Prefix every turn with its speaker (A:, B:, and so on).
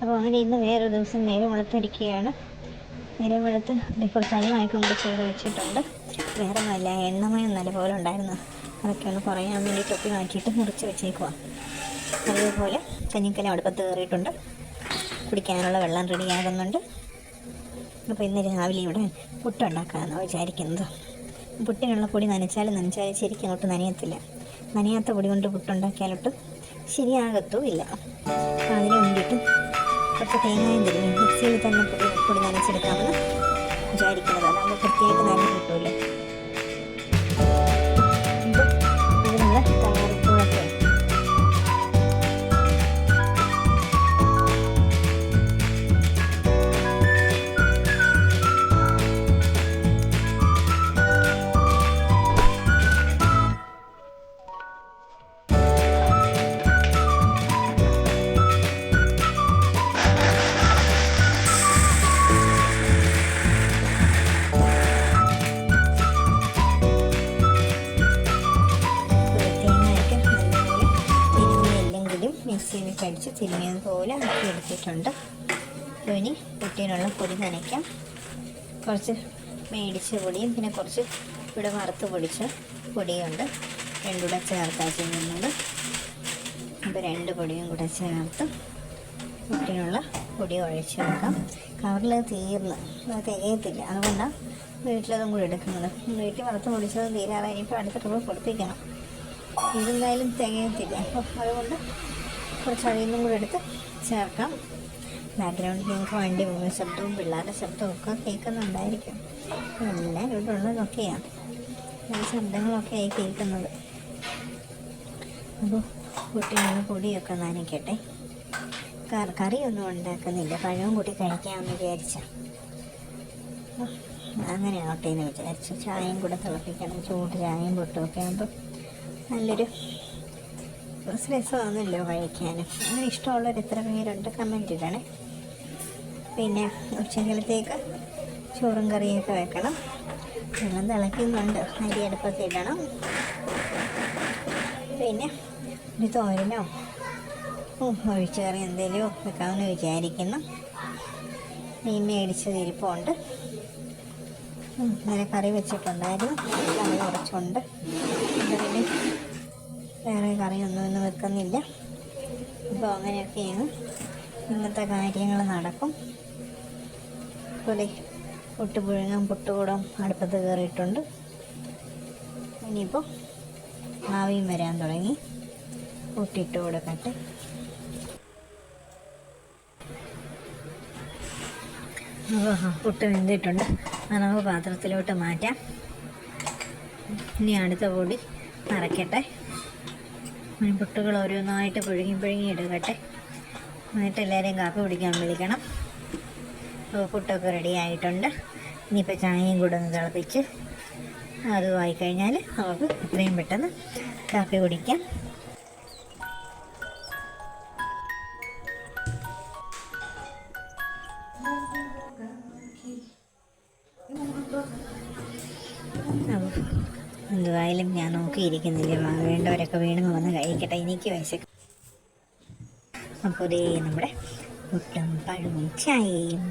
A: അപ്പോൾ അങ്ങനെ ഇന്ന് വേറൊരു ദിവസം നേരം വെളുത്തിരിക്കുകയാണ്. നേരം വെളുത്ത് കുറച്ച് അരിമായിട്ട് കൊണ്ട് ചേർ വെച്ചിട്ടുണ്ട്. വേറെ ഒന്നുമല്ല, എണ്ണമയം നല്ലപോലെ ഉണ്ടായിരുന്നു, അതൊക്കെ ഒന്ന് കുറയാൻ വേണ്ടി തൊപ്പി മാറ്റിയിട്ട് മുറിച്ച് വെച്ചേക്കുക. അതേപോലെ കഞ്ഞിക്കലം അടുപ്പത്ത് കയറിയിട്ടുണ്ട്, കുടിക്കാനുള്ള വെള്ളം റെഡിയാകുന്നുണ്ട്. അപ്പോൾ ഇന്ന് രാവിലെ ഇവിടെ പുട്ടുണ്ടാക്കാമെന്നാണ് വിചാരിക്കുന്നത്. പുട്ടിനുള്ള പൊടി നനച്ചാൽ ശരിക്കും അങ്ങോട്ട് നനയത്തില്ല. നനയാത്ത പൊടി കൊണ്ട് പുട്ടുണ്ടാക്കിയാലൊട്ട് ശരിയാകത്തുമില്ല. അതിന് വേണ്ടിയിട്ട് കുറച്ച് തേങ്ങയും തിരിഞ്ഞ് മിക്സിയിൽ തന്നെ പൊടി നനച്ചെടുക്കാമെന്ന് വിചാരിക്കുന്നത്. അതാകുമ്പോൾ കൃത്യമായിട്ട് നനഞ്ഞ് കിട്ടുമല്ലോ. അതിനുള്ള തയ്യാറെടുപ്പുകളൊക്കെ മിക്സിയിൽ കടിച്ച് തിരിഞ്ഞതുപോലെ ആക്കി എടുത്തിട്ടുണ്ട്. ഇനി പുട്ടിനുള്ള പൊടി നനയ്ക്കാം. കുറച്ച് മേടിച്ച പൊടിയും പിന്നെ കുറച്ച് ഇവിടെ വറുത്ത് പൊടിച്ച പൊടിയുണ്ട്, രണ്ടുകൂടെ ചേർത്താണ് ചെയ്യുന്നത്. അപ്പോൾ 2 പൊടിയും കൂടെ ചേർത്ത് പുട്ടിനുള്ള പൊടി ഒഴിച്ച് വെക്കാം. കവറിൽ തീർന്ന് തികയത്തില്ല, അതുകൊണ്ടാണ് വീട്ടിലതും കൂടി എടുക്കുന്നത്. വീട്ടിൽ വറുത്ത് പൊടിച്ചത് തീരാറായി, ഇപ്പോൾ അടുത്ത ട്രിപ്പ് പൊടിപ്പിക്കണം. ഇതെന്തായാലും തികയത്തില്ല, അപ്പോൾ അതുകൊണ്ട് കുറച്ച് അഴിയുന്നും കൂടെ എടുത്ത് ചേർക്കാം. ബാക്ക്ഗ്രൗണ്ടിൽ നിങ്ങൾക്ക് വണ്ടി പോകുന്ന ശബ്ദവും പിള്ളേരുടെ ശബ്ദവും ഒക്കെ കേൾക്കുന്നുണ്ടായിരിക്കും. എല്ലാം ഇവിടെ ഉള്ളതൊക്കെയാണ് ഈ ശബ്ദങ്ങളൊക്കെ ആയി കേൾക്കുന്നത്. അപ്പോൾ കുട്ടികളുടെ പൊടിയൊക്കെ നനയ്ക്കട്ടെ. കറിയൊന്നും ഉണ്ടാക്കുന്നില്ല, പഴവും കൂട്ടി കഴിക്കാമെന്ന് വിചാരിച്ച അങ്ങനെ ആവട്ടെ എന്ന് വിചാരിച്ചു. ചായയും കൂടെ തിളപ്പിക്കണം, ചൂട് ചായയും പൊട്ടുമൊക്കെ ആകുമ്പോൾ നല്ലൊരു രസമാണല്ലോ കഴിക്കാനും. അങ്ങനെ ഇഷ്ടമുള്ളവർ എത്ര പേരുണ്ട് കമൻറ്റ് ഇടണേ. പിന്നെ ഉച്ചക്കലത്തേക്ക് ചോറും കറിയൊക്കെ വെക്കണം. വെള്ളം തിളയ്ക്കുന്നുണ്ട്, അരി അടുപ്പത്ത് ഇടണം. പിന്നെ ഒരു തോരനോ ഒഴിച്ച് കറി എന്തെങ്കിലും വെക്കാമെന്ന് വിചാരിക്കുന്നു. മീൻ മേടിച്ചത് ഇരിപ്പുണ്ട്, ഇന്നലെ കറി വെച്ചിട്ടുണ്ടായിരുന്നു, കറി കുറച്ചുണ്ട്. പിന്നെ വേറെ കറിയൊന്നും ഇന്ന് വെക്കുന്നില്ല. അപ്പോൾ അങ്ങനെയൊക്കെയാണ് ഇന്നത്തെ കാര്യങ്ങൾ നടക്കും. പോലെ പുട്ട് പുഴുങ്ങാൻ പുട്ടുകൂടം അടുപ്പത്ത് കയറിയിട്ടുണ്ട്. ഇനിയിപ്പോൾ ആവിയും വരാൻ തുടങ്ങി, പുട്ടിട്ട് കൊടുക്കട്ടെ. പുട്ട് വെന്തിട്ടുണ്ട്, അത് നമുക്ക് പാത്രത്തിലോട്ട് മാറ്റാം. ഇനി അടുത്ത പൊടി നിറയ്ക്കട്ടെ. പുട്ടുകൾ ഓരോന്നായിട്ട് പുഴുങ്ങി എടുക്കട്ടെ. എന്നിട്ട് എല്ലാവരെയും കാപ്പി കുടിക്കാൻ വിളിക്കണം. അപ്പോൾ പുട്ടൊക്കെ റെഡി ആയിട്ടുണ്ട്. ഇനിയിപ്പോൾ ചായയും കൂടെ ഒന്ന് തിളപ്പിച്ച് അതും ആയിക്കഴിഞ്ഞാൽ നമുക്ക് എത്രയും പെട്ടെന്ന് കാപ്പി കുടിക്കാം. എന്തുവായാലും ഞാൻ നോക്കിയിരിക്കുന്നില്ല, വേണ്ടവരൊക്കെ വീണു വന്ന് കഴിക്കട്ടെ, എനിക്ക് വിശക്കും. അപ്പോൾ നമ്മുടെ പുട്ടും പഴവും ചായയും